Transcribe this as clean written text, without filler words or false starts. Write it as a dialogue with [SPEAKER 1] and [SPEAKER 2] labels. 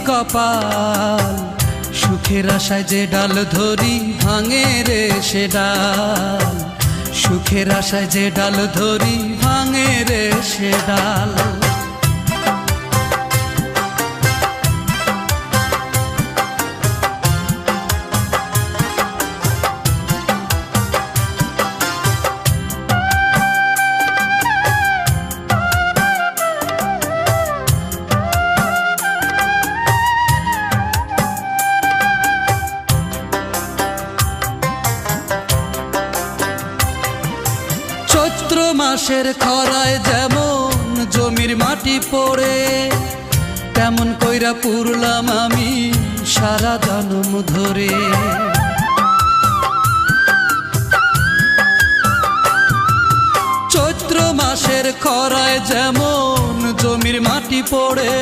[SPEAKER 1] কপাল, সুখের আশায় যে ডাল ধরি ভাঙে রে সে ডাল, সুখের আশায় যে ডাল ধরি ভাঙে রে সে ডাল। চৈত্র মাসের খরায় যেমন জমির মাটি পড়ে, তেমন কইরা পুরলাম আমি সারা জন্ম ধরে। চৈত্র মাসের খরায় যেমন জমির মাটি পড়ে,